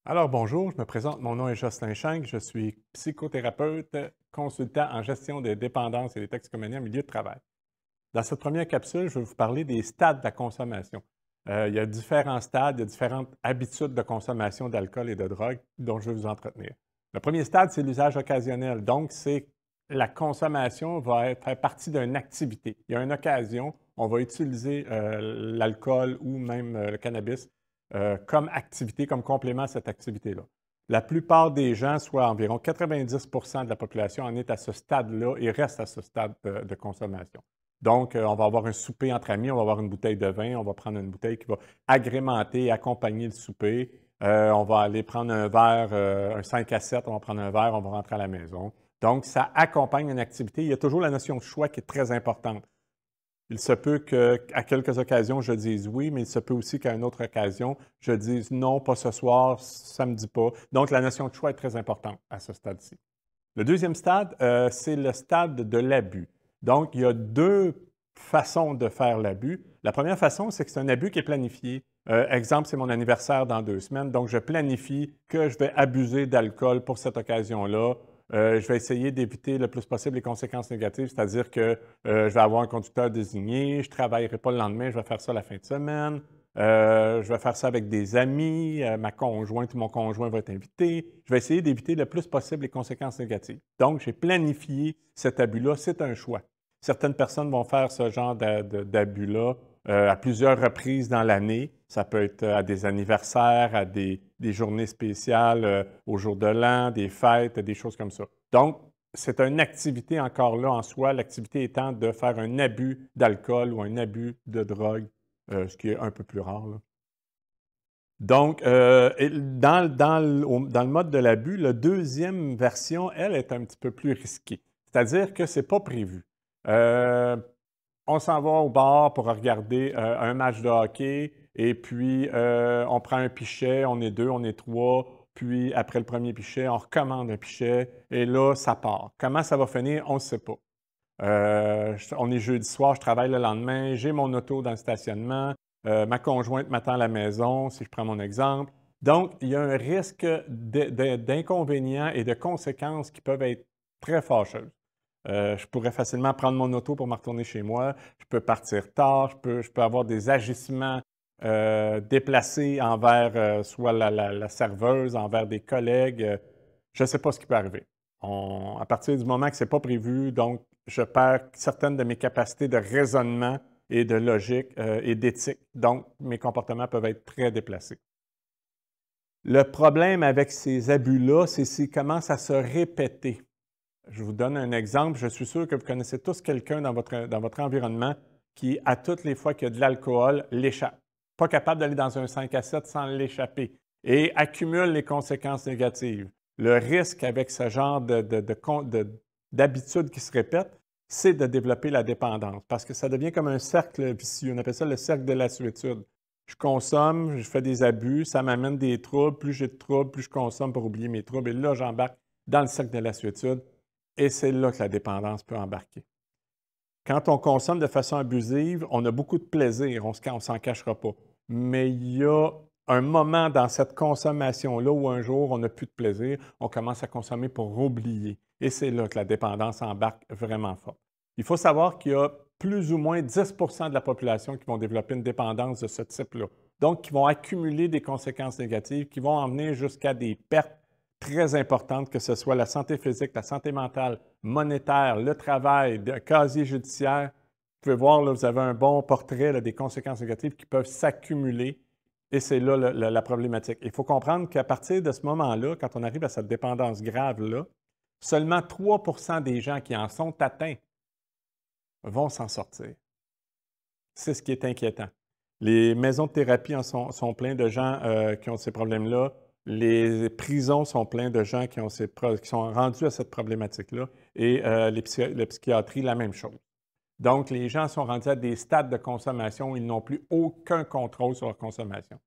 Alors bonjour, je me présente, mon nom est Jocelyn Schenk, je suis psychothérapeute, consultant en gestion des dépendances et des toxicomanies en milieu de travail. Dans cette première capsule, je vais vous parler des stades de la consommation. Il y a différents stades, il y a différentes habitudes de consommation d'alcool et de drogue dont je vais vous entretenir. Le premier stade, c'est l'usage occasionnel. Donc, c'est la consommation faire partie d'une activité. Il y a une occasion, on va utiliser l'alcool ou même le cannabis comme activité, comme complément à cette activité-là. La plupart des gens, soit environ 90 de la population, en est à ce stade-là et reste à ce stade de consommation. Donc, on va avoir un souper entre amis, on va avoir une bouteille de vin, on va prendre une bouteille qui va agrémenter, accompagner le souper. On va aller prendre un verre, un 5 à 7, on va prendre un verre, on va rentrer à la maison. Donc, ça accompagne une activité. Il y a toujours la notion de choix qui est très importante. Il se peut qu'à quelques occasions, je dise oui, mais il se peut aussi qu'à une autre occasion, je dise non, pas ce soir, ça ne me dit pas. Donc, la notion de choix est très importante à ce stade-ci. Le deuxième stade, c'est le stade de l'abus. Donc, il y a deux façons de faire l'abus. La première façon, c'est que c'est un abus qui est planifié. Exemple, c'est mon anniversaire dans 2 semaines, donc je planifie que je vais abuser d'alcool pour cette occasion-là. Je vais essayer d'éviter le plus possible les conséquences négatives, c'est-à-dire que je vais avoir un conducteur désigné, je ne travaillerai pas le lendemain, je vais faire ça la fin de semaine. Je vais faire ça avec des amis, ma conjointe ou mon conjoint va être invité. Je vais essayer d'éviter le plus possible les conséquences négatives. Donc, j'ai planifié cet abus-là, c'est un choix. Certaines personnes vont faire ce genre d'abus-là à plusieurs reprises dans l'année. Ça peut être à des anniversaires, à des journées spéciales, au jour de l'an, des fêtes, des choses comme ça. Donc, c'est une activité encore là en soi, l'activité étant de faire un abus d'alcool ou un abus de drogue, ce qui est un peu plus rare, là. Donc, dans le mode de l'abus, la deuxième version, elle, est un petit peu plus risquée. C'est-à-dire que ce n'est pas prévu. Euh, on s'en va au bar pour regarder un match de hockey et puis on prend un pichet, on est deux, on est trois, puis après le premier pichet, on recommande un pichet et là, ça part. Comment ça va finir, on ne sait pas. On est jeudi soir, je travaille le lendemain, j'ai mon auto dans le stationnement, ma conjointe m'attend à la maison, si je prends mon exemple. Donc, il y a un risque d'inconvénients et de conséquences qui peuvent être très fâcheuses. Je pourrais facilement prendre mon auto pour me retourner chez moi, je peux partir tard, je peux avoir des agissements déplacés envers soit la serveuse, envers des collègues. Je ne sais pas ce qui peut arriver. À partir du moment que ce n'est pas prévu, donc je perds certaines de mes capacités de raisonnement et de logique et d'éthique. Donc, mes comportements peuvent être très déplacés. Le problème avec ces abus-là, c'est s'ils commencent à se répéter. Je vous donne un exemple. Je suis sûr que vous connaissez tous quelqu'un dans votre environnement qui, à toutes les fois qu'il y a de l'alcool, l'échappe. Pas capable d'aller dans un 5 à 7 sans l'échapper et accumule les conséquences négatives. Le risque avec ce genre d'habitude qui se répète, c'est de développer la dépendance parce que ça devient comme un cercle vicieux. On appelle ça le cercle de lassitude. Je consomme, je fais des abus, ça m'amène des troubles. Plus j'ai de troubles, plus je consomme pour oublier mes troubles. Et là, j'embarque dans le cercle de lassitude. Et c'est là que la dépendance peut embarquer. Quand on consomme de façon abusive, on a beaucoup de plaisir, on ne s'en cachera pas. Mais il y a un moment dans cette consommation-là où un jour, on n'a plus de plaisir, on commence à consommer pour oublier. Et c'est là que la dépendance embarque vraiment fort. Il faut savoir qu'il y a plus ou moins 10 de la population qui vont développer une dépendance de ce type-là. Donc, qui vont accumuler des conséquences négatives, qui vont emmener jusqu'à des pertes très importantes, que ce soit la santé physique, la santé mentale, monétaire, le travail, le casier judiciaire. Vous pouvez voir, là, vous avez un bon portrait là, des conséquences négatives qui peuvent s'accumuler et c'est là la problématique. Il faut comprendre qu'à partir de ce moment-là, quand on arrive à cette dépendance grave-là, seulement 3 des gens qui en sont atteints vont s'en sortir. C'est ce qui est inquiétant. Les maisons de thérapie sont pleines de gens qui ont ces problèmes-là. Les prisons sont pleines de gens qui sont rendus à cette problématique-là. Et la psychiatrie, la même chose. Donc, les gens sont rendus à des stades de consommation où ils n'ont plus aucun contrôle sur leur consommation.